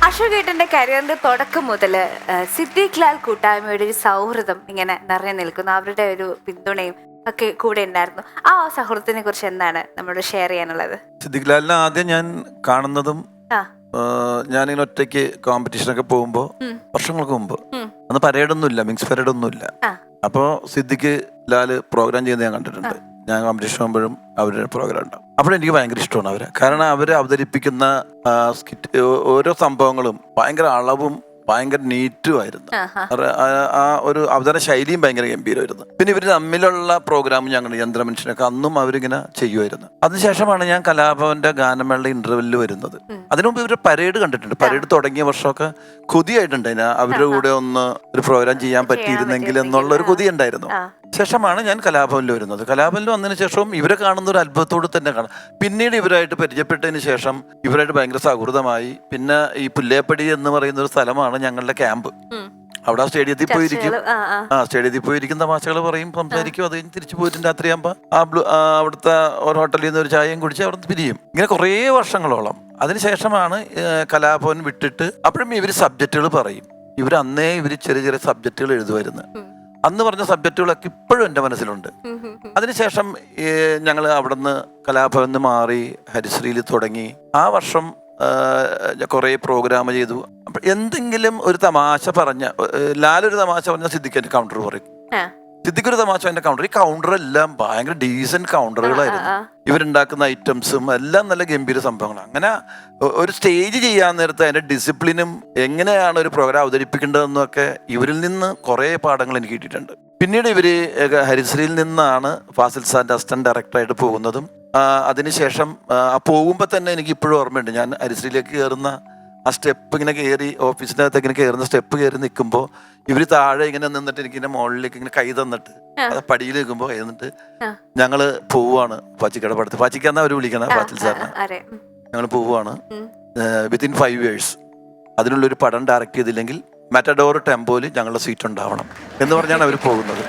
അശോക് ഏട്ടന്റെ കരിയറിന്റെ തുടക്കം മുതൽ സിദ്ദീഖ് ലാൽ കൂട്ടായ്മയുടെ ഒരു സൗഹൃദം ഇങ്ങനെ നിറഞ്ഞു നിൽക്കുന്നു. അവരുടെ ഒരു പിന്തുണയും ഒക്കെ കൂടെ ഉണ്ടായിരുന്നു. ആ സൗഹൃദത്തിനെ കുറിച്ച് എന്താണ് നമ്മളോട് ഷെയർ ചെയ്യാനുള്ളത്? സിദ്ദീഖ് ലാലിനെ ആദ്യം ഞാൻ കാണുന്നതും ആ ഞാനിങ്ങനെ ഒറ്റയ്ക്ക് കോമ്പറ്റീഷനൊക്കെ പോകുമ്പോൾ വർഷങ്ങൾക്ക് മുമ്പ് അന്ന് പരേഡൊന്നുമില്ല, മിക്സ് പരേഡൊന്നുമില്ല. ആ അപ്പോൾ സിദ്ദിഖ് ലാല് പ്രോഗ്രാം ചെയ്യുന്നത് ഞാൻ കണ്ടിട്ടുണ്ട്. ഞാൻ കോമ്പറ്റീഷൻ പോകുമ്പോഴും അവരുടെ പ്രോഗ്രാം ഉണ്ടാവും. അപ്പോഴെനിക്ക് ഭയങ്കര ഇഷ്ടമാണ് അവരെ. കാരണം അവർ അവതരിപ്പിക്കുന്ന സ്കിറ്റ് ഓരോ സംഭവങ്ങളും ഭയങ്കര അളവും ഭയങ്കര നീറ്റുമായിരുന്നു. ആ ഒരു അവതരണ ശൈലിയും ഭയങ്കര ഗംഭീരമായിരുന്നു. പിന്നെ ഇവർ തമ്മിലുള്ള പ്രോഗ്രാം ഞങ്ങൾ യന്ത്രമനുഷ്യനൊക്കെ അന്നും അവരിങ്ങനെ ചെയ്യുമായിരുന്നു. അതിനുശേഷമാണ് ഞാൻ കലാഭവന്റെ ഗാനമേളയുടെ ഇന്റർവെല്ലിൽ വരുന്നത്. അതിനുമുമ്പ് ഇവരുടെ പരേഡ് കണ്ടിട്ടുണ്ട്. പരേഡ് തുടങ്ങിയ വർഷമൊക്കെ കൊതിയായിട്ടുണ്ട് അവരുടെ കൂടെ ഒന്ന് ഒരു പ്രോഗ്രാം ചെയ്യാൻ പറ്റിയിരുന്നെങ്കിൽ എന്നുള്ള ഒരു കൊതി ഉണ്ടായിരുന്നു. ശേഷമാണ് ഞാൻ കലാഭവനിൽ വരുന്നത്. കലാഭവനിൽ വന്നതിന് ശേഷവും ഇവരെ കാണുന്ന ഒരു അത്ഭുതത്തോട് തന്നെ കാണാം. പിന്നീട് ഇവരായിട്ട് പരിചയപ്പെട്ടതിന് ശേഷം ഇവരായിട്ട് ഭയങ്കര സൗഹൃദമായി. പിന്നെ ഈ പുല്ലേപ്പടി എന്ന് പറയുന്ന ഒരു സ്ഥലമാണ് ഞങ്ങളുടെ ക്യാമ്പ്. അവിടെ ആ സ്റ്റേഡിയത്തിൽ പോയിരിക്കും. സ്റ്റേഡിയത്തിൽ പോയിരിക്കുന്ന തമാശകൾ പറയും, സംസാരിക്കും. അത് കഴിഞ്ഞ് തിരിച്ചു പോയിട്ട് രാത്രിയാകുമ്പോൾ അവിടുത്തെ ഒരു ഹോട്ടലിൽ നിന്ന് ഒരു ചായയും കുടിച്ച് അവിടെ നിന്ന് പിരിയും. ഇങ്ങനെ കുറേ വർഷങ്ങളോളം. അതിനുശേഷമാണ് കലാഭവൻ വിട്ടിട്ട് അപ്പോഴും ഇവർ സബ്ജക്റ്റുകൾ പറയും. ഇവർ അന്നേ ചെറിയ ചെറിയ സബ്ജക്റ്റുകൾ എഴുതുമായിരുന്നു. അന്ന് പറഞ്ഞ സബ്ജക്റ്റുകളൊക്കെ ഇപ്പോഴും എൻ്റെ മനസ്സിലുണ്ട്. അതിനുശേഷം ഞങ്ങൾ അവിടുന്ന് കലാഭവനിൽ മാറി ഹരിശ്രീയിൽ തുടങ്ങി. ആ വർഷം കുറേ പ്രോഗ്രാം ചെയ്തു. അപ്പം എന്തെങ്കിലും ഒരു തമാശ പറഞ്ഞ ലാലൊരു തമാശ പറഞ്ഞ സിദ്ദിഖ് കൗണ്ടർ പറയും. സിദ്ദിഖ് ഒരു തമാശ എൻ്റെ കൗണ്ടർ. ഈ കൗണ്ടറെല്ലാം ഭയങ്കര ഡീസന്റ് കൗണ്ടറുകളായിരുന്നു. ഇവരുണ്ടാക്കുന്ന ഐറ്റംസും എല്ലാം നല്ല ഗംഭീര സംഭവങ്ങൾ. അങ്ങനെ ഒരു സ്റ്റേജ് ചെയ്യാൻ നേരത്തെ അതിൻ്റെ ഡിസിപ്ലിനും എങ്ങനെയാണ് ഒരു പ്രോഗ്രാം അവതരിപ്പിക്കേണ്ടതെന്നൊക്കെ ഇവരിൽ നിന്ന് കുറേ പാഠങ്ങൾ എനിക്ക് കിട്ടിയിട്ടുണ്ട്. പിന്നീട് ഇവർ ഹരിശ്രീയിൽ നിന്നാണ് ഫാസിൽ സാറിൻ്റെ അസിസ്റ്റന്റ് ഡയറക്ടറായിട്ട് പോകുന്നതും. അതിനുശേഷം പോകുമ്പോൾ തന്നെ എനിക്ക് ഇപ്പോഴും ഓർമ്മയുണ്ട്. ഞാൻ ഹരിശ്രീയിലേക്ക് കയറുന്ന ആ സ്റ്റെപ്പ് ഇങ്ങനെ കയറി ഓഫീസിൻ്റെ അകത്ത് ഇങ്ങനെ കയറുന്ന സ്റ്റെപ്പ് കയറി നിൽക്കുമ്പോൾ ഇവർ താഴെ ഇങ്ങനെ നിന്നിട്ട് എനിക്ക് ഇങ്ങനെ മുകളിലേക്ക് ഇങ്ങനെ കൈ തന്നിട്ട് പടിയിൽ നിൽക്കുമ്പോൾ എന്നിട്ട് ഞങ്ങള് പോവാണ് പാച്ചിക്കട പടത്ത്. പാച്ചിക്കാന്നാ അവർ വിളിക്കണം ഫാസിൽ സാറിന്. ഞങ്ങൾ പോവുകയാണ് വിത്തിൻ 5 years അതിനുള്ളൊരു പടം ഡയറക്റ്റ് ചെയ്തില്ലെങ്കിൽ മാറ്റഡോർ ടെമ്പോയിൽ ഞങ്ങളുടെ സീറ്റ് ഉണ്ടാവണം എന്ന് പറഞ്ഞാണ് അവർ പോകുന്നത്.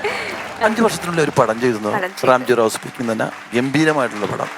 5 വർഷത്തിനുള്ള ഒരു പടം ചെയ്തു. റാംജി റാവു സ്പീക്കിംഗ് തന്നെ ഗംഭീരമായിട്ടുള്ള പടം.